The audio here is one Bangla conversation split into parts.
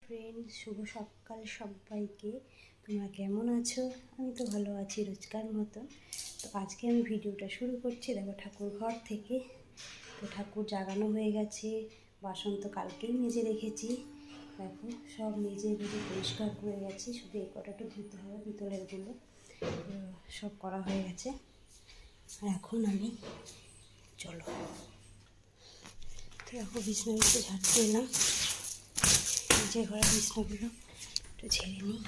ফ্রেন্ড, শুভ সকাল সবাইকে। তোমরা কেমন আছো? আমি তো ভালো আছি রোজকার মতো। তো আজকে আমি ভিডিওটা শুরু করছি দেখো ঠাকুর ঘর থেকে। তো ঠাকুর জাগানো হয়ে গেছে, বাসন তো কালকেই মেজে রেখেছি। দেখো সব মেজে পরিষ্কার করে গেছি, শুধু এই কটাটা ধুতে হবে পিতলেরগুলো। সব করা হয়ে গেছে। আর এখন আমি চলো তো দেখো বিছনাগুলো ঝাড়তে এলাম। যে ঘরে বিছনাগুলো একটু ঝেড়ে নিই,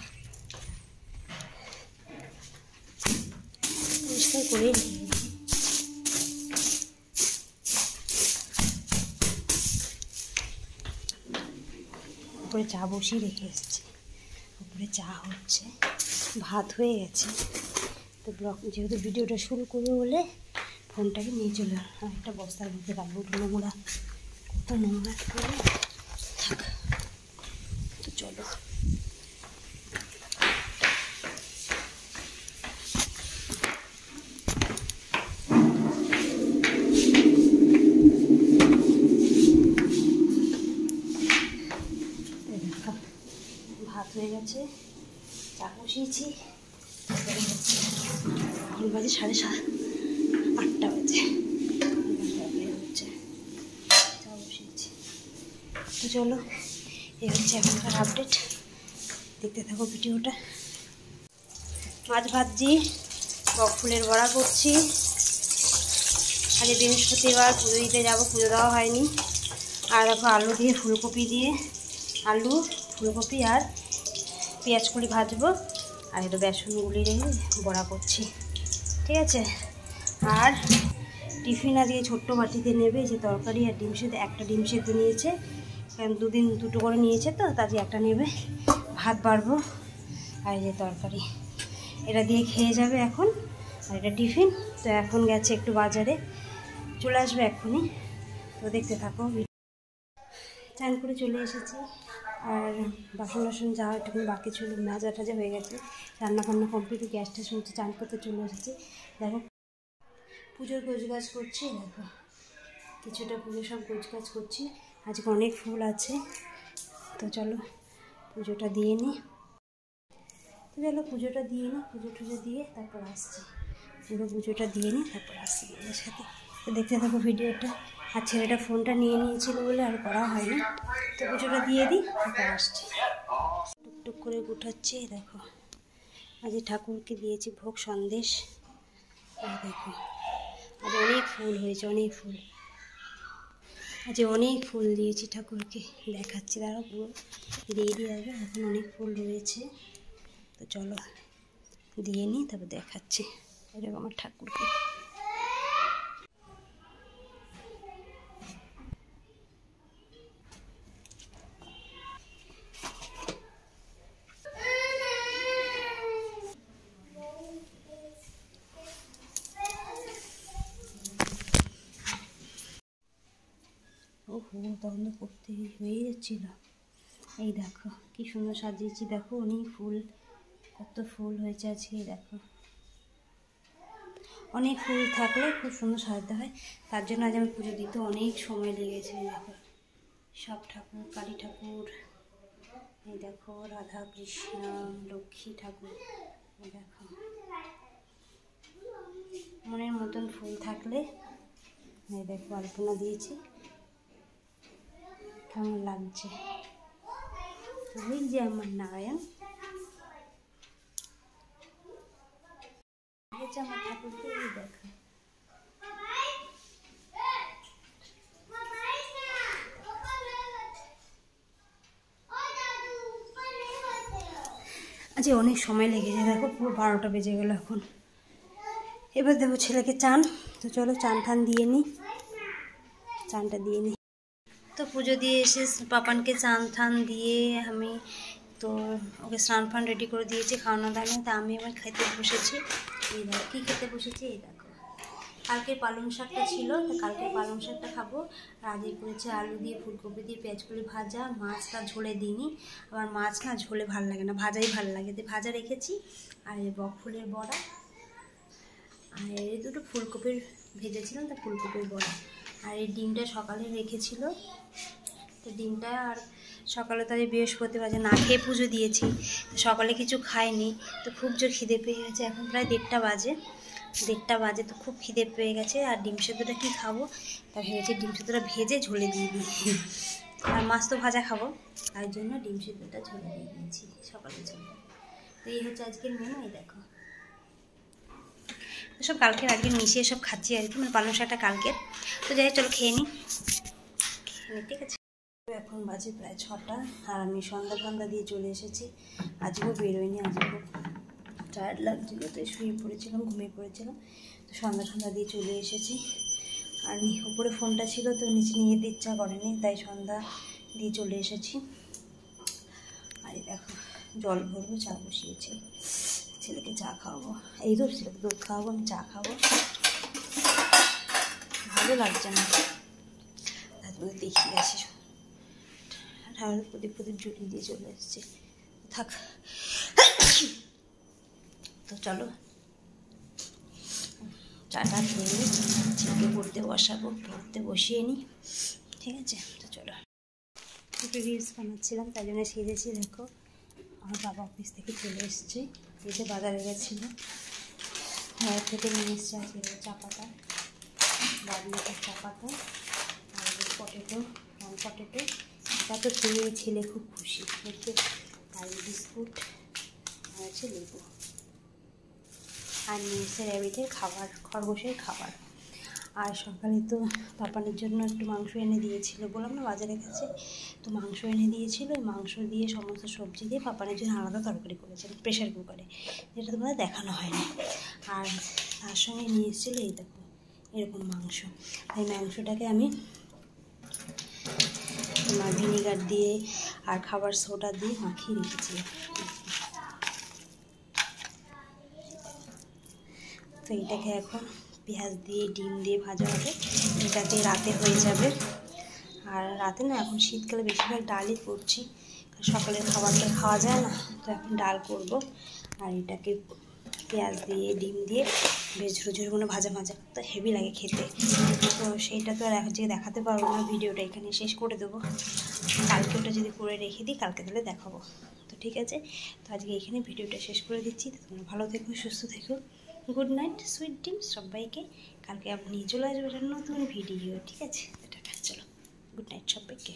পরিষ্কার করে নিই। উপরে চা বসিয়ে রেখে এসেছি, উপরে চা হচ্ছে, ভাত হয়ে গেছে। তো যেহেতু ভিডিওটা শুরু করবো বলে ফোনটাকে নিয়ে চলে আর একটা বস্তার মধ্যে রাখবো, নোংরা কত নোংরা করে থাক। তো চলো ভাত হয়ে গেছে, চা বসিয়েছি। এখন বাজে 8:30 বাজে, হচ্ছে চা বসিয়েছি। তো চলো এই হচ্ছে এখনকার আপডেট, দেখতে থাকো ভিডিওটা। মাছ ভাজছি, বক ফুলের বড়া করছি। আজ বৃহস্পতিবার, পুজো দিতে যাবো, পুজো দেওয়া হয়নি। আর দেখো আলু দিয়ে ফুলকপি দিয়ে, আলু ফুলকপি আর পেঁয়াজ কুলি ভাজবো। আর একটু বেসন গুলি রেখে বড়া করছি, ঠিক আছে। আর টিফিন আজকে ছোট্ট বাটিতে নেবে, যে তরকারি আর ডিম সেদ্ধ। একটা ডিম সেদ্ধ নিয়েছে, কারণ দুটো করে নিয়েছে, তো তাতে একটা নেবে। ভাত বাড়বো আর যে তরকারি, এটা দিয়ে খেয়ে যাবে এখন। আর এটা টিফিন। তো এখন গেছে একটু বাজারে, চলে আসবে এক্ষুনি। তো দেখতে থাকো। চান করে চলে এসেছি, আর বাসন যা একটু বাকি ছিল মাজা টাজা হয়ে গেছে। রান্না বান্না কমপ্লিট, গ্যাসটা শুনছি, চান করতে চলে এসেছি। দেখো পুজোর গোছগাছ করছি, দেখো কিছুটা পুজো সব গোছগাছ করছি। আজকে অনেক ফুল আছে, তো চলো পুজোটা দিয়ে নিই। তো চলো পুজোটা দিয়ে নিই, পুজো টুজো দিয়ে তারপর আসছি। পুরো পুজোটা দিয়ে নিই, তারপর আসছি ওদের সাথে। তো দেখতে থাকো ভিডিওটা। আর ছেলেটা ফোনটা নিয়ে নিয়েছিল বলে আর করা হয়নি। তো পুজোটা দিয়ে দিই, তারপর আসছি। টুকটুক করে গুটাচ্ছি, দেখো আজ ঠাকুরকে দিয়েছি ভোগ সন্দেশ। দেখো আজ অনেক ফুল হয়েছে, অনেক ফুল। আজ অনেক ফুল দিয়েছি ঠাকুরকে, দেখাচ্ছি তারা পুরো দিয়ে আসবে। এখন অনেক ফুল রয়েছে, তো চলো দিয়ে নিই, তারপর দেখাচ্ছি এরকম আমার ঠাকুরকে। ওহো, তখন তো করতে হয়ে যাচ্ছিল। এই দেখো কি সুন্দর সাজিয়েছি, দেখো অনেক ফুল, কত ফুল হয়েছে আজকে। দেখো অনেক ফুল থাকলে খুব সুন্দর সাজাতে হয়, তার জন্য আজ আমি পুজো দিতে অনেক সময় লেগেছে। দেখো সব ঠাকুর, কালী ঠাকুর, এই দেখো রাধা কৃষ্ণ, লক্ষ্মী ঠাকুর। এই দেখো মনের মতন ফুল থাকলে। এই দেখো আলপনা দিয়েছি, কেমন লাগছে। ওই যে আমার নারায়ণ, আমার ঠাকুরকে দেখো। আজ অনেক সময় লেগেছে, দেখো পুরো 12টা বেজে গেল এখন। এবার দেবো ছেলেকে চান। তো চলো চান টান দিয়ে নিই, চানটা দিয়ে নিই। তো পুজো দিয়ে এসে পাপানকে চান টান দিয়ে আমি তো ওকে স্নান ফান রেডি করে দিয়েছি, খাওয়ানো দাওয়ানো। তা আমি আমার খেতে বসেছি। এই দেখো কী খেতে বসেছি, এই দেখো কালকে পালং শাকটা ছিল, তো কালকে পালং শাকটা খাবো। আর আজকে করেছে আলু দিয়ে ফুলকপি দিয়ে পেঁয়াজকলি ভাজা। মাছটা ঝোলে দিইনি, আমার মাছ না ঝোলে ভালো লাগে না, ভাজাই ভালো লাগে। তো ভাজা রেখেছি। আর এই বক ফুলের বড়া, আর এই দুটো ফুলকপির ভেজেছিলাম, তা ফুলকপির বড়া। আর এই ডিমটা সকালে রেখেছিল, তো ডিমটা আর সকালে তো আজ বৃহস্পতিবার, না খেয়ে পুজো দিয়েছি, সকালে কিছু খাইনি, তো খুব জোর খিদে পেয়ে গেছে। এখন প্রায় 1:30 বাজে, তো খুব খিদে পেয়ে গেছে। আর ডিম সেদ্ধটা কী খাবো, তা ভেবেছি ডিম সেদ্ধটা ভেজে ঝোলে দিয়ে দিই, আর মাছ তো ভাজা খাবো, তাই জন্য ডিম সেদ্ধটা ঝোলে দিয়ে দিয়েছি সকালের জন্য। তো এই হচ্ছে আজকের মেনু। এই দেখো সব কালকের আজকে মিশিয়ে সব খাচ্ছি আর কি, মানে পালং শাকটা কালকের। তো যাই চলো খেয়ে নিই, ঠিক আছে। এখন বাজে প্রায় 6টা, আর আমি সন্ধ্যা দিয়ে চলে এসেছি। আজকেও বেরোয়নি, আজকেও টায়ার্ড লাগছিলো, তো শুয়ে পড়েছিলাম, ঘুমিয়ে পড়েছিলাম। তো সন্ধ্যা দিয়ে চলে এসেছি। আর উপরে ফোনটা ছিল, তো নিচে নিয়ে যেতে ইচ্ছা করেনি, তাই সন্ধ্যা দিয়ে চলে এসেছি। আর দেখো জল ভরবো, চা বসিয়েছি, ছেলেকে চা খাওয়াবো, এই তো ছেলেকে দুধ খাওয়াবো, আমি চা খাবো। ভালো লাগছে না, তারপরে দেখি আসি ঠাকুরের প্রদীপ জ্বলিয়ে দিয়ে চলে এসেছি, থাক। তো চলো চাটা খেয়ে ছেলেকে পড়তে বসাবো, পড়তে বসিয়ে নিই, ঠিক আছে। তো চলো, একটু রিলস বানাচ্ছিলাম, তাই জন্য সেরেছি। দেখো আমার বাবা অফিস থেকে চলে এসছে, এসে বাজারে গেছিলো, থেকে নিয়ে এসছে আজকে চা পাতা, বাড়ির চা পাতা, আর পটেটো, এটা তো খেয়ে ছেলে খুব খুশি হচ্ছে। আর বিস্কুট, আর আছে লেবু, আর নিয়েছে র্যাবিটের খাবার, খরগোশের খাবার। আর সকালে তো পাপানের জন্য একটু মাংস এনে দিয়েছিল, বললাম না বাজারে গেছে, তো মাংস এনে দিয়েছিল। ওই মাংস দিয়ে সমস্ত সবজি দিয়ে পাপানের জন্য আলাদা তরকারি করেছিল প্রেশার কুকারে, যেটা তোমাদের দেখানো হয়নি। আর তার সঙ্গে নিয়ে এসেছিলো এই দেখো এরকম মাংস। এই মাংসটাকে আমি তোমার ভিনিগার দিয়ে আর খাবার সোডা দিয়ে মাখিয়ে রেখেছি। তো এটাকে এখন পেঁয়াজ দিয়ে ডিম দিয়ে ভাজা হবে, এটাকে রাতে হয়ে যাবে। আর রাতে না, এখন শীতকালে বেশিরভাগ ডালই করছি, সকালের খাবারটা খাওয়া যায় না, তো এখন ডাল করব। আর এটাকে পেঁয়াজ দিয়ে ডিম দিয়ে বেশ ঝুরঝুর করে ভাজা তো হেভি লাগে খেতে। তো সেইটা তো আর আজকে দেখাতে পারবো না, ভিডিওটা এখানে শেষ করে দেবো। কালকে ওটা যদি করে রেখে দিই, কালকে তাহলে দেখাবো। তো ঠিক আছে, তো আজকে এখানে ভিডিওটা শেষ করে দিচ্ছি। তোমরা ভালো থেকো, সুস্থ থেকো, গুড নাইট, সুইট ড্রিমস সবাইকে। কালকে আপনি চলে আসবেন নতুন ভিডিও, ঠিক আছে। এটা চলো, গুড নাইট সবাইকে।